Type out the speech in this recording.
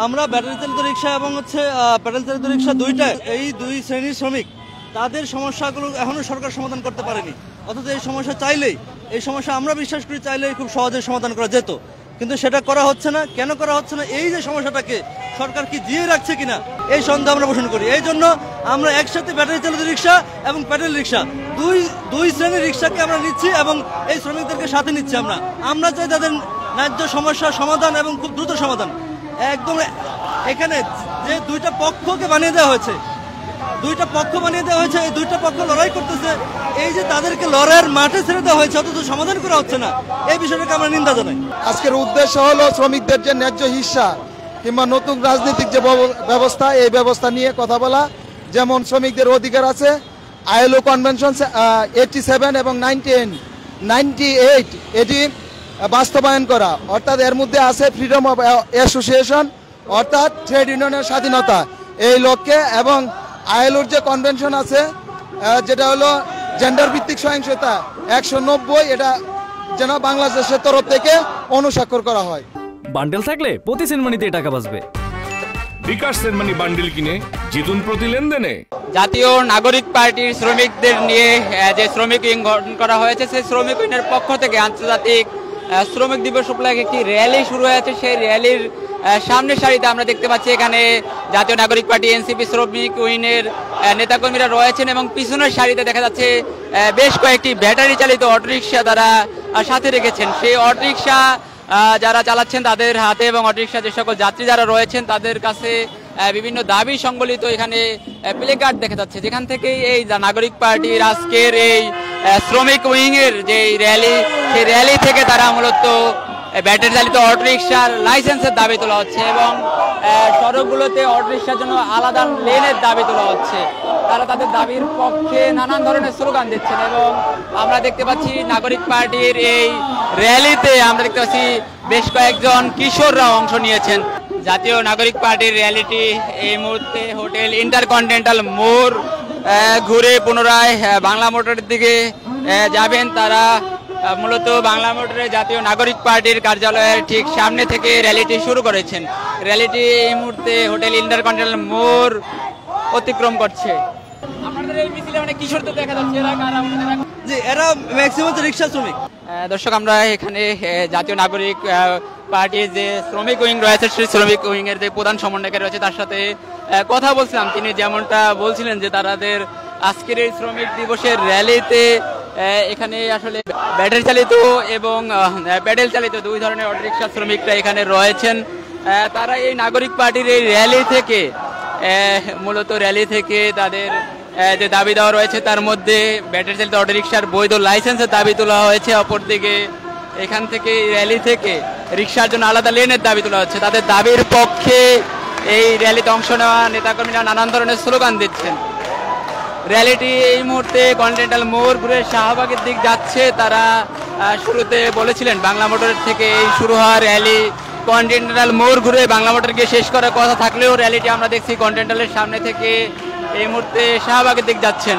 আমরা ব্যাটারি চালিত রিক্সা এবং প্যাডেল চালিত রিক্সা দুইটা, এই দুই শ্রেণীর শ্রমিক তাদের সমস্যাগুলো এখনো সরকার সমাধান করতে পারেনি। অথচ এই সমস্যা চাইলেই, এই সমস্যা আমরা বিশ্বাস করি চাইলেই খুব সহজে সমাধান করা যেত, কিন্তু সেটা করা হচ্ছে না। কেন করা হচ্ছে না? এই যে সমস্যাটাকে সরকার কি দিয়ে রাখছে কিনা এই সন্দেহ আমরা পোষণ করি। এই জন্য আমরা একসাথে ব্যাটারি চালিত রিক্সা এবং প্যাডেল রিক্সা দুই শ্রেণীর রিক্সাকে আমরা নিচ্ছি এবং এই শ্রমিকদেরকে সাথে নিচ্ছি। আমরা চাই তাদের ন্যায্য সমস্যার সমাধান এবং খুব দ্রুত সমাধান। একদম এখানে যে দুইটা পক্ষকে বানিয়ে দেওয়া হয়েছে, এই দুইটা পক্ষ লড়াই করতেছে, এই যে তাদেরকে লড়াইয়ের মাঠে ছেড়ে দেওয়া হয়েছে অথচ সমাধান করা হচ্ছে না, এই বিষয়টাকে আমরা নিন্দা জানাই। আজকের উদ্দেশ্য হলো শ্রমিকদের যে ন্যায্য হিস্সা কিংবা নতুন রাজনৈতিক যে ব্যবস্থা, এই ব্যবস্থা নিয়ে কথা বলা। যেমন শ্রমিকদের অধিকার আছে ILO কনভেনশন 87 এবং 98 এটি বাস্তবায়ন করা, অর্থাৎ এর মধ্যে আছে ফ্রিডম অফ অ্যাসোসিয়েশন, অর্থাৎ ট্রেড ইউনিয়নের স্বাধীনতা এই লক্ষ্যে, এবং ILOর যে কনভেনশন আছে যেটা হলো জেন্ডার ভিত্তিক সহিংসতা 190, এটা যেন বাংলাদেশের তরফ থেকে অনুস্বাক্ষর করা হয়। বান্ডেল থাকলে প্রতি সেনমানিতে টাকা বাঁচবে। বিকাশ সেনমানি বান্ডেল কিনে জিতুন প্রতি লেনদেনে। জাতীয় নাগরিক পার্টির শ্রমিকদের নিয়ে যে শ্রমিক উইং গঠন করা হয়েছে, সেই শ্রমিক উইংয়ের পক্ষ থেকে আন্তর্জাতিক শ্রমিক দিবস উপলক্ষে একটি র্যালি শুরু হয়েছে। সেই র্যালির সামনের সারিতে আমরা দেখতে পাচ্ছি এখানে জাতীয় নাগরিক পার্টি NCP শ্রমিক উইংয়ের নেতাকর্মীরা রয়েছেন এবং পিছনের সারিতে দেখা যাচ্ছে বেশ কয়েকটি ব্যাটারি চালিত অটোরিকশা তারা সাথে রেখেছেন। সেই অটোরিকশা যারা চালাচ্ছেন তাদের হাতে এবং অটোরিকশা যে সকল যাত্রী যারা রয়েছেন তাদের কাছে বিভিন্ন দাবি সংবলিত এখানে প্লে কার্ড দেখা যাচ্ছে, যেখান থেকে এই নাগরিক পার্টির আজকের এই শ্রমিক উইংয়ের যে র্যালি, সেই র্যালি থেকে তারা মূলত ব্যাটারি চালিত অটোরিকশার লাইসেন্সের দাবি তোলা হচ্ছে এবং সড়কগুলোতে অটোরিকশার জন্য আলাদা লেনের দাবি তোলা হচ্ছে। তারা তাদের দাবির পক্ষে নানান ধরনের স্লোগান দিচ্ছেন এবং আমরা দেখতে পাচ্ছি নাগরিক পার্টির এই র্যালিতে আমরা দেখতে পাচ্ছি বেশ কয়েকজন কিশোররা অংশ নিয়েছেন। জাতীয় নাগরিক পার্টির র্যালিটি এই মুহূর্তে হোটেল ইন্টারকন্টিনেন্টাল মোড় ঘুরে পুনরায় বাংলা মোটরের দিকে যাবেন। তারা মূলত বাংলা মোটরে জাতীয় নাগরিক পার্টির কার্যালয়ের ঠিক সামনে থেকে র্যালিটি শুরু করেছেন। র্যালিটি এই মুহূর্তে হোটেল ইন্টারকন্টিনেন্টাল মোড় অতিক্রম করছে। আপনাদের এই মিছিলে অনেক কিশোরদের দেখা যাচ্ছে, এরা ম্যাক্সিমাম রিক্সা শ্রমিক। দর্শক, আমরা এখানে জাতীয় নাগরিক পার্টির যে শ্রমিক উইং রয়েছে, সেই শ্রমিক উইং এর যে প্রধান সমন্বয়কারী রয়েছে তার সাথে কথা বলছিলাম। তিনি যেমনটা বলছিলেন যে তাদের আজকের এই শ্রমিক দিবসের র্যালিতে এখানে আসলে ব্যাটারি চালিত এবং প্যাডেল চালিত দুই ধরনের অটোরিকশা শ্রমিকরা এখানে রয়েছেন। তারা এই নাগরিক পার্টির এই র্যালি থেকে মূলত তাদের যে দাবি দেওয়া রয়েছে তার মধ্যে ব্যাটারি চালিত অটোরিকশার বৈধ লাইসেন্সের দাবি তোলা হয়েছে। অপরদিকে এখান থেকে র্যালি থেকে রিক্সার জন্য আলাদা লেনের দাবি তোলা হচ্ছে। তাদের দাবির পক্ষে এই র্যালিতে অংশ নেওয়া নেতাকর্মীরা নানান ধরনের স্লোগান দিচ্ছেন। র্যালিটি এই মুহূর্তে কন্টিনেন্টাল মোড় ঘুরে শাহবাগের দিক যাচ্ছে। তারা শুরুতে বলেছিলেন বাংলা মোটরের থেকে এই শুরু হওয়া র্যালি কন্টিনেন্টাল মোড় ঘুরে বাংলা মোটর গিয়ে শেষ করার কথা থাকলেও র্যালিটি আমরা দেখছি কন্টিনেন্টালের সামনে থেকে এই মুহূর্তে শাহবাগের দিক যাচ্ছেন।